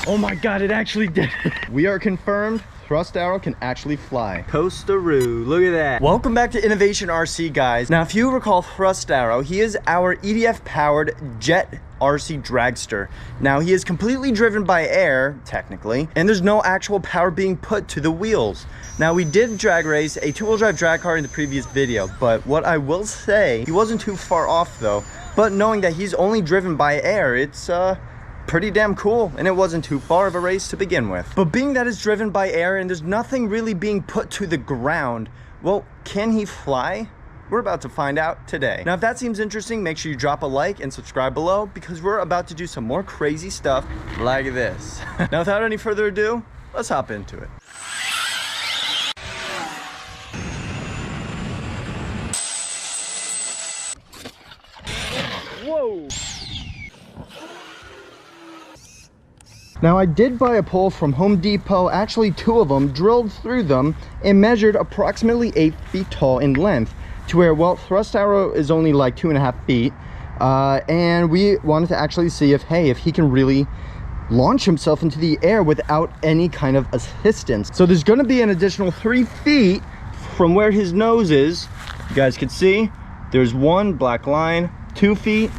Oh my God, it actually did it. We are confirmed. Thrust arrow can actually fly. Coasteroo, look at that. Welcome back to Innovation RC, guys. Now, if you recall Thrust Arrow, he is our EDF powered jet RC dragster. Now, he is completely driven by air, technically, and there's no actual power being put to the wheels. Now, we did drag race a two-wheel drive drag car in the previous video, but what I will say, he wasn't too far off though. But knowing that he's only driven by air, it's pretty damn cool, and it wasn't too far of a race to begin with. But being that it's driven by air and there's nothing really being put to the ground, well, can he fly? We're about to find out today. Now, if that seems interesting, make sure you drop a like and subscribe below, because we're about to do some more crazy stuff like this. Now, without any further ado, let's hop into it. Whoa! Now, I did buy a pole from Home Depot, actually two of them, drilled through them, and measured approximately 8 feet tall in length, to where, well, Thrust Arrow is only like 2.5 feet, and we wanted to actually see if, hey, if he can really launch himself into the air without any kind of assistance. So there's going to be an additional 3 feet from where his nose is. You guys can see, there's one black line, 2 feet,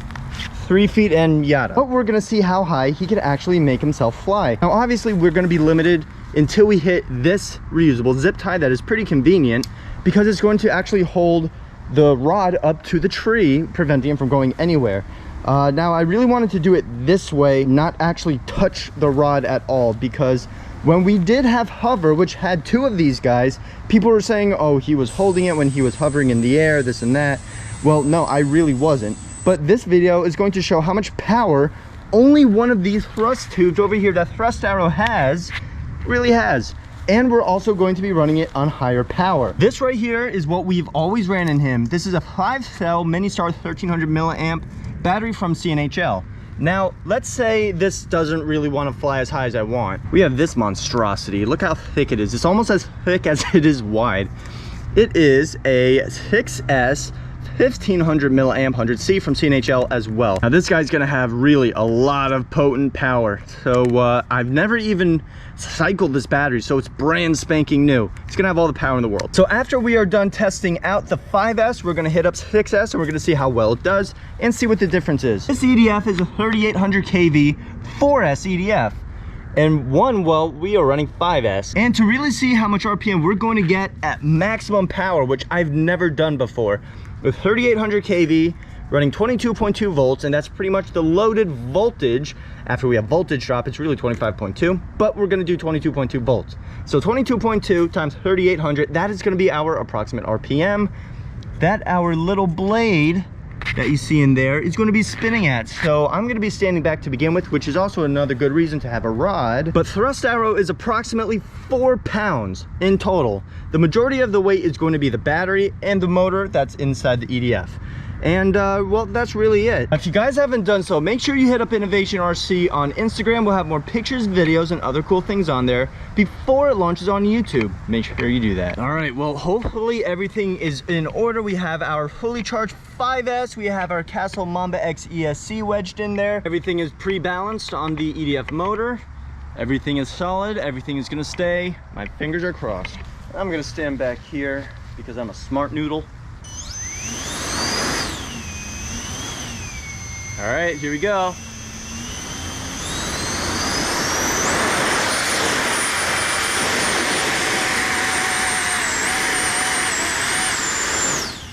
3 feet, and yada. But we're gonna see how high he could actually make himself fly. Now, obviously, we're gonna be limited until we hit this reusable zip tie that is pretty convenient, because it's going to actually hold the rod up to the tree, preventing him from going anywhere. Now, I really wanted to do it this way, not actually touch the rod at all, because when we did have hover, which had two of these guys, people were saying, oh, he was holding it when he was hovering in the air, this and that. Well, no, I really wasn't. But this video is going to show how much power only one of these thrust tubes over here that Thrust Arrow really has. And we're also going to be running it on higher power. This right here is what we've always ran in him. This is a 5-cell Mini-Star 1300 milliamp battery from CNHL. Now, let's say this doesn't really want to fly as high as I want. We have this monstrosity. Look how thick it is. It's almost as thick as it is wide. It is a 6S 1500 milliamp 100C from CNHL as well. Now, this guy's gonna have really a lot of potent power. So I've never even cycled this battery, so it's brand spanking new. It's gonna have all the power in the world. So after we are done testing out the 5S, we're gonna hit up 6S and we're gonna see how well it does and see what the difference is. This EDF is a 3800 kV 4S EDF. And well, we are running 5S. And to really see how much RPM we're going to get at maximum power, which I've never done before, with 3800 kV running 22.2 volts, and that's pretty much the loaded voltage. After we have voltage drop, it's really 25.2, but we're gonna do 22.2 volts. So 22.2 times 3800, that is gonna be our approximate RPM that our little blade that you see in there is going to be spinning at. So I'm going to be standing back to begin with, which is also another good reason to have a rod. But Thrust Arrow is approximately 4 pounds in total. The majority of the weight is going to be the battery and the motor that's inside the EDF. And well, that's really it. If you guys haven't done so, make sure you hit up Innovation RC on Instagram. We'll have more pictures, videos, and other cool things on there before it launches on YouTube. Make sure you do that. All right, well, hopefully everything is in order. We have our fully charged 5S. We have our Castle Mamba X ESC wedged in there. Everything is pre-balanced on the EDF motor. Everything is solid. Everything is gonna stay. My fingers are crossed. I'm gonna stand back here because I'm a smart noodle. All right, here we go.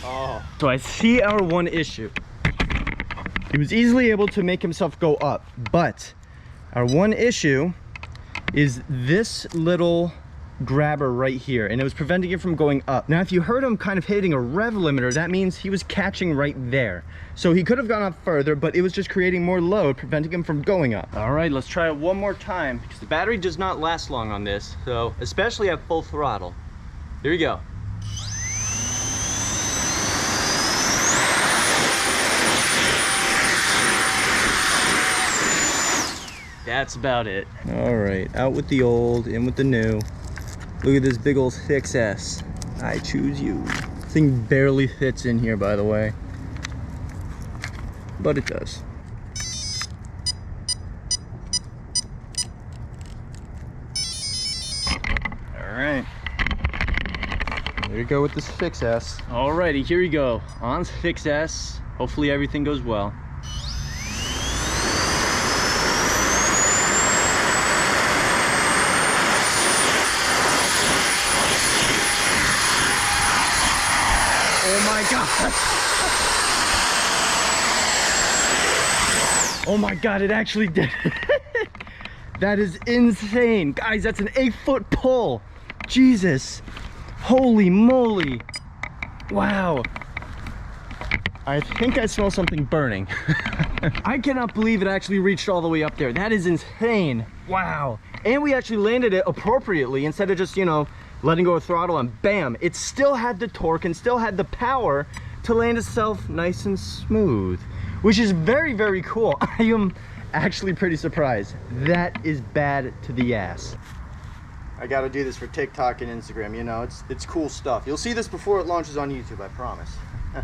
Oh. So I see our one issue. He was easily able to make himself go up, but our one issue is this little grabber right here, and it was preventing it from going up. Now, if you heard him kind of hitting a rev limiter, that means he was catching right there. So he could have gone up further, but it was just creating more load, preventing him from going up. All right, let's try it one more time, because the battery does not last long on this, so especially at full throttle. Here we go. That's about it. All right, out with the old, in with the new. Look at this big old 6S. I choose you. This thing barely fits in here, by the way. But it does. There you go with this fix S. Alrighty, here we go. On fix S. Hopefully everything goes well. Oh my god! Oh my god, it actually did it! That is insane. Guys, that's an 8-foot pull. Jesus. Holy moly. Wow. I think I smell something burning. I cannot believe it actually reached all the way up there. That is insane. Wow. And we actually landed it appropriately instead of just, you know, letting go of throttle and bam. It still had the torque and still had the power to land itself nice and smooth, which is very, very cool. I am actually pretty surprised. That is bad to the ass. I gotta do this for TikTok and Instagram, you know, it's cool stuff. You'll see this before it launches on YouTube, I promise. Look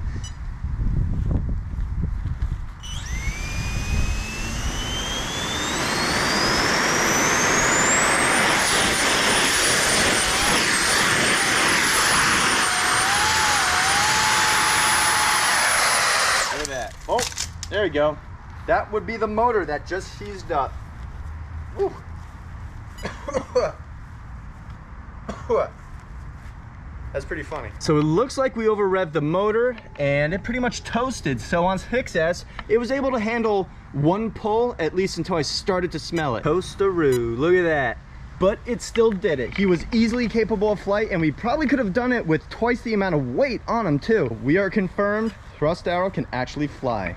at that. Oh, there you go. That would be the motor that just seized up. Woo. That's pretty funny. So it looks like we over revved the motor and it pretty much toasted. So on fix S, it was able to handle one pull, at least until I started to smell it. Toastaroo, look at that. But it still did it. He was easily capable of flight, and we probably could have done it with twice the amount of weight on him too. We are confirmed, thrust arrow can actually fly.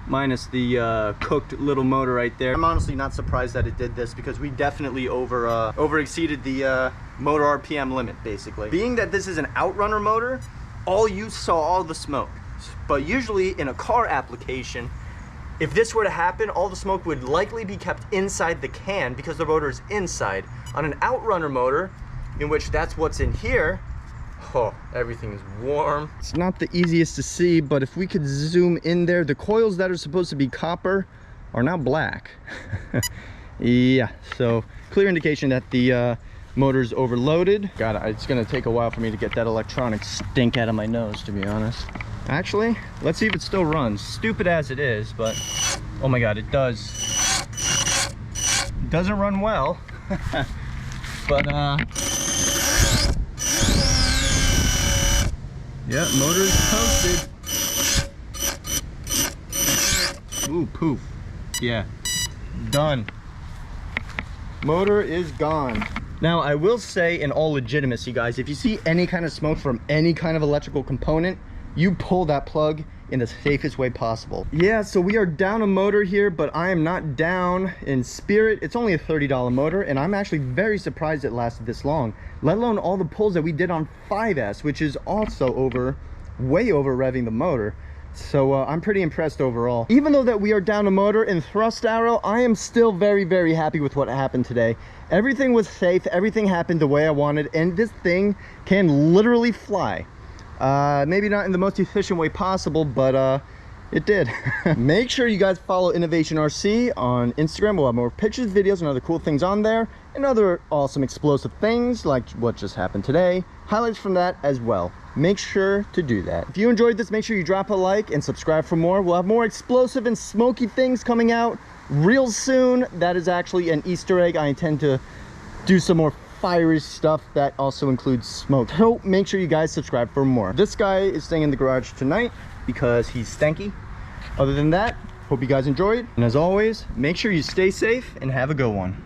Minus the cooked little motor right there. I'm honestly not surprised that it did this because we definitely over exceeded the motor RPM limit, basically. Being that this is an outrunner motor, all you saw all the smoke. But usually in a car application, if this were to happen, all the smoke would likely be kept inside the can because the rotor is inside. On an outrunner motor, in which that's what's in here, oh, everything is warm. It's not the easiest to see, but if we could zoom in there, the coils that are supposed to be copper are now black. Yeah, so clear indication that the motor's overloaded. God, it's gonna take a while for me to get that electronic stink out of my nose, to be honest. Actually, let's see if it still runs. Stupid as it is, but oh my God, it does. It doesn't run well, but yeah, motor is toasted. Ooh, poof. Yeah, done. Motor is gone. Now, I will say in all legitimacy, guys, if you see any kind of smoke from any kind of electrical component, you pull that plug in the safest way possible. Yeah, so we are down a motor here, but I am not down in spirit. It's only a $30 motor, and I'm actually very surprised it lasted this long, let alone all the pulls that we did on 5S, which is also way over revving the motor. So I'm pretty impressed overall. Even though that we are down a motor in thrust arrow, I am still very, very happy with what happened today. Everything was safe, everything happened the way I wanted, and this thing can literally fly. Maybe not in the most efficient way possible, but it did. Make sure you guys follow Innovation RC on Instagram. We'll have more pictures, videos, and other cool things on there, and other awesome explosive things like what just happened today. Highlights from that as well. Make sure to do that. If you enjoyed this, make sure you drop a like and subscribe for more. We'll have more explosive and smoky things coming out real soon. That is actually an Easter egg. I intend to do some more fiery stuff that also includes smoke. So make sure you guys subscribe for more. This guy is staying in the garage tonight because he's stanky. Other than that, hope you guys enjoyed. And as always, make sure you stay safe and have a good one.